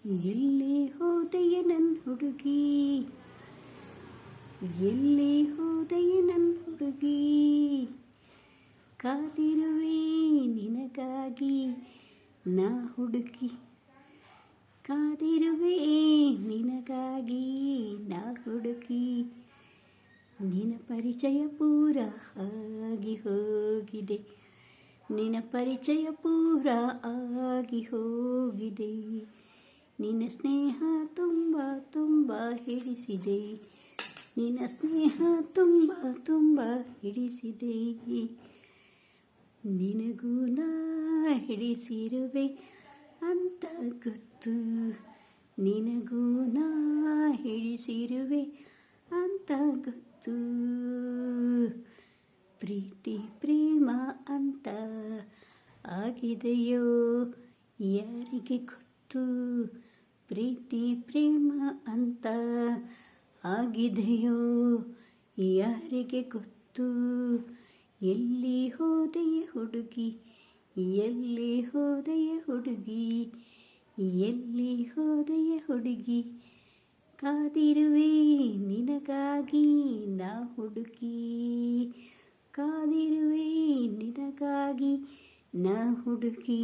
ಎಲ್ಲಿ ಹೋದೆಯ ನನ್ನ ಹುಡುಗಿ, ಎಲ್ಲಿ ಹೋದೆಯ ನನ್ನ ಹುಡುಗಿ, ಕಾದಿರುವೆ ನಿನಗಾಗಿ ನಾ ಹುಡುಗಿ, ಕಾದಿರುವೆ ನಿನಗಾಗಿ ನಾ ಹುಡುಗಿ. ನಿನ್ನ ಪರಿಚಯ ಪೂರ ಆಗಿ ಹೋಗಿದೆ, ನಿನ್ನ ಪರಿಚಯ ಪೂರ ಆಗಿ ಹೋಗಿದೆ. ನಿನ್ನ ಸ್ನೇಹ ತುಂಬ ತುಂಬ ಹಿಡಿಸಿದೆ, ನಿನ್ನ ಸ್ನೇಹ ತುಂಬ ತುಂಬ ಹಿಡಿಸಿದೆ. ನಿನಗೂ ನಾ ಹಿಡಿಸಿರುವೆ ಅಂತ ಗೊತ್ತು, ನಿನಗೂ ನಾ ಹಿಡಿಸಿರುವೆ ಅಂತ ಗೊತ್ತು. ಪ್ರೀತಿ ಪ್ರೇಮ ಅಂತ ಆಗಿದೆಯೋ ಯಾರಿಗೆ ಗೊತ್ತು, ಪ್ರೀತಿ ಪ್ರೇಮ ಅಂತ ಆಗಿದೆಯೋ ಯಾರಿಗೆ ಗೊತ್ತು. ಎಲ್ಲಿ ಹೋದೆಯ ಹುಡುಗಿ, ಎಲ್ಲಿ ಹೋದೆಯ ಹುಡುಗಿ, ಎಲ್ಲಿ ಹೋದೆಯ ಹುಡುಗಿ, ಕಾದಿರುವೆ ನಿನಗಾಗಿ ನಾ ಹುಡುಗಿ, ಕಾದಿರುವೆ ನಿನಗಾಗಿ ನಾ ಹುಡುಗಿ.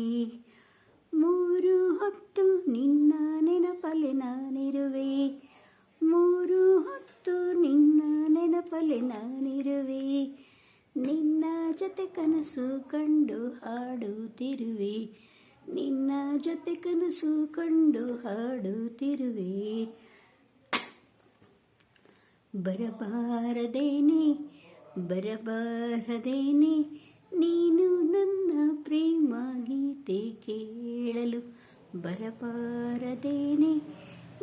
ಮೂರು ಹೊತ್ತು ನಿನ್ನ ನೆನಪಲೆ ನಾನಿರುವೆ, ಮೂರು ಹೊತ್ತು ನಿನ್ನ ನೆನಪಲೆ ನಾನಿರುವೆ. ನಿನ್ನ ಜೊತೆ ಕನಸು ಕಂಡು ಹಾಡುತ್ತಿರುವೆ, ನಿನ್ನ ಜೊತೆ ಕನಸು ಕಂಡು ಹಾಡುತ್ತಿರುವೆ. ಬರಬಾರದೇನೆ ಬರಬಾರದೇನೆ ನೀನು ನನ್ನ ಪ್ರೇಮ ಗೀತೆ ಕೇಳಲು, ಬರಬಾರದೇನೆ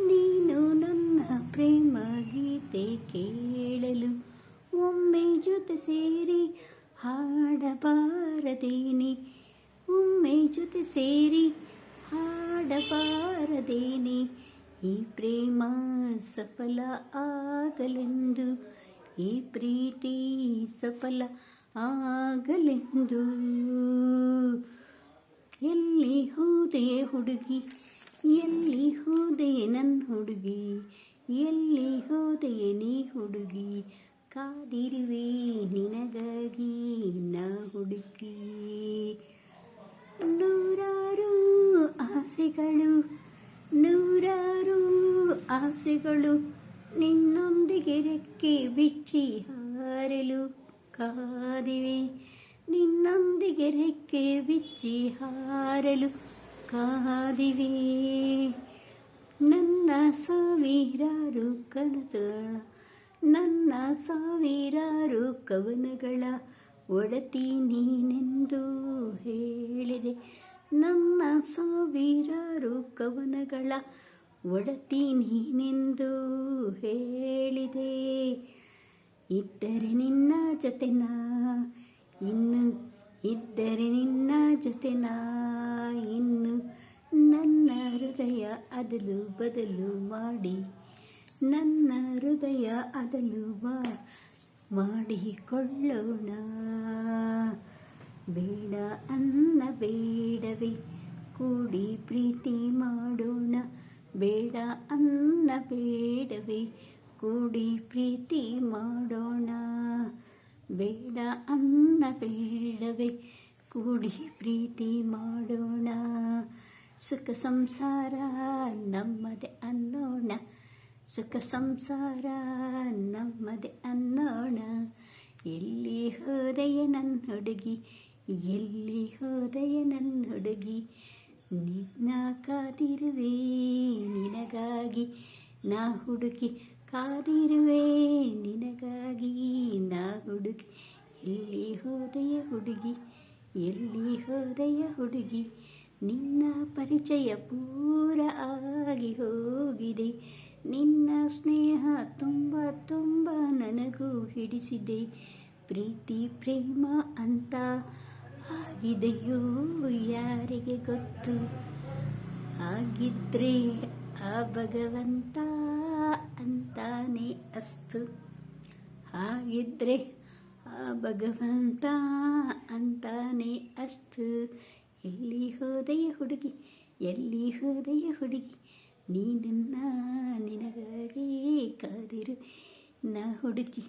ನೀನು ನನ್ನ ಪ್ರೇಮ ಗೀತೆ ಕೇಳಲು. ಒಮ್ಮೆ ಜೊತೆ ಸೇರಿ ಹಾಡಬಾರದೇನೆ, ಒಮ್ಮೆ ಜೊತೆ ಸೇರಿ ಹಾಡಬಾರದೇನೆ. ಈ ಪ್ರೇಮ ಸಫಲ ಆಗಲೆಂದು, ಈ ಪ್ರೀತಿ ಸಫಲ ಆಗಲೆಂದು. ಎಲ್ಲಿ ಹೋದೆಯ ಹುಡುಗಿ, ಎಲ್ಲಿ ಹೋದೆಯ ನನ್ನ ಹುಡುಗಿ, ಎಲ್ಲಿ ಹೋದೆಯ ನೀ ಹುಡುಗಿ, ಕಾದಿರುವೆ ನಿನಗಾಗಿ ನಾ ಹುಡುಗಿ. ನೂರಾರು ಆಸೆಗಳು, ನೂರಾರು ಆಸೆಗಳು ನಿನ್ನೊಂದಿಗೆ ರೆಕ್ಕೆ ಬಿಚ್ಚಿ ಹಾರಲು ಕಾದಿವೆ, ನಿನ್ನೊಂದಿಗೆ ರೆಕ್ಕೆ ಬಿಚ್ಚಿ ಹಾರಲು ಕಾದಿವೆ. ನನ್ನ ಸಾವಿರಾರು ಕನಸುಗಳ, ನನ್ನ ಸಾವಿರಾರು ಕವನಗಳ ಒಡತಿ ನೀನೆಂದು ಹೇಳಿದೆ, ನನ್ನ ಸಾವಿರಾರು ಕವನಗಳ ಒಡತಿ ನೀನೆಂದು ಹೇಳಿದೆ. ಇದ್ದರೆ ನಿನ್ನ ಜೊತೆ ನಾ ಇನ್ನು, ಇದ್ದರೆ ನಿನ್ನ ಜೊತೆ ನಾ ಇನ್ನು, ನನ್ನ ಹೃದಯ ಅದಲು ಬದಲು ಮಾಡಿ, ನನ್ನ ಹೃದಯ ಅದಲು ಮಾಡಿಕೊಳ್ಳೋಣ. ಬೇಡ ಅನ್ನ ಬೇಡವೇ ಕೂಡಿ ಪ್ರೀತಿ ಮಾಡೋಣ, ಬೇಡ ಅನ್ನ ಬೇಡವೇ ಕೂಡಿ ಪ್ರೀತಿ ಮಾಡೋಣ, ಬೇಡ ಅನ್ನ ಬೇಡವೇ ಕೂಡಿ ಪ್ರೀತಿ ಮಾಡೋಣ. ಸುಖ ಸಂಸಾರ ನಮ್ಮದೇ ಅನ್ನೋಣ, ಸುಖ ಸಂಸಾರ ನಮ್ಮದೇ ಅನ್ನೋಣ. ಎಲ್ಲಿ ಹೋದೆಯ ನನ್ನ ಹುಡುಗಿ, ಎಲ್ಲಿ ಹೋದೆಯ ನನ್ನ ಹುಡುಗಿ, ನಿನ್ನ ಕಾದಿರುವೆ ನಿನಗಾಗಿ ನಾ ಹುಡುಗಿ, ಕಾದಿರುವೆ ನಿನಗಾಗಿ ನಾ ಹುಡುಗಿ. ಎಲ್ಲಿ ಹೋದೆಯ ಹುಡುಗಿ, ಎಲ್ಲಿ ಹೋದೆಯ ಹುಡುಗಿ, ನಿನ್ನ ಪರಿಚಯ ಪೂರ ಆಗಿ ಹೋಗಿದೆ, ನಿನ್ನ ಸ್ನೇಹ ತುಂಬ ತುಂಬ ನನಗೂ ಹಿಡಿಸಿದೆ. ಪ್ರೀತಿ ಪ್ರೇಮ ಅಂತ ಆಗಿದೆಯೋ ಯಾರಿಗೆ ಗೊತ್ತು, ಆಗಿದ್ರೆ ಆ ಭಗವಂತ ಅಂತಾನೆ ಅಸ್ತು, ಹಾಗಿದ್ರೆ ಆ ಭಗವಂತ ಅಂತಾನೆ ಅಸ್ತು. ಎಲ್ಲಿ ಹೋದೆಯ ಹುಡುಗಿ, ಎಲ್ಲಿ ಹೋದೆಯ ಹುಡುಗಿ, ನೀನನ್ನ ನಿನಗಾಗಿ ಕಾದಿರು ನಾ ಹುಡುಕಿ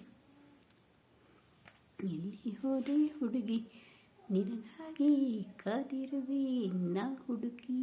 ಎಲ್ಲಿ ಹೋದೆ ಹುಡುಗಿ ನಿನಗಾಗಿ ಕಾದಿರುವೆ ನಾ ಹುಡುಕಿ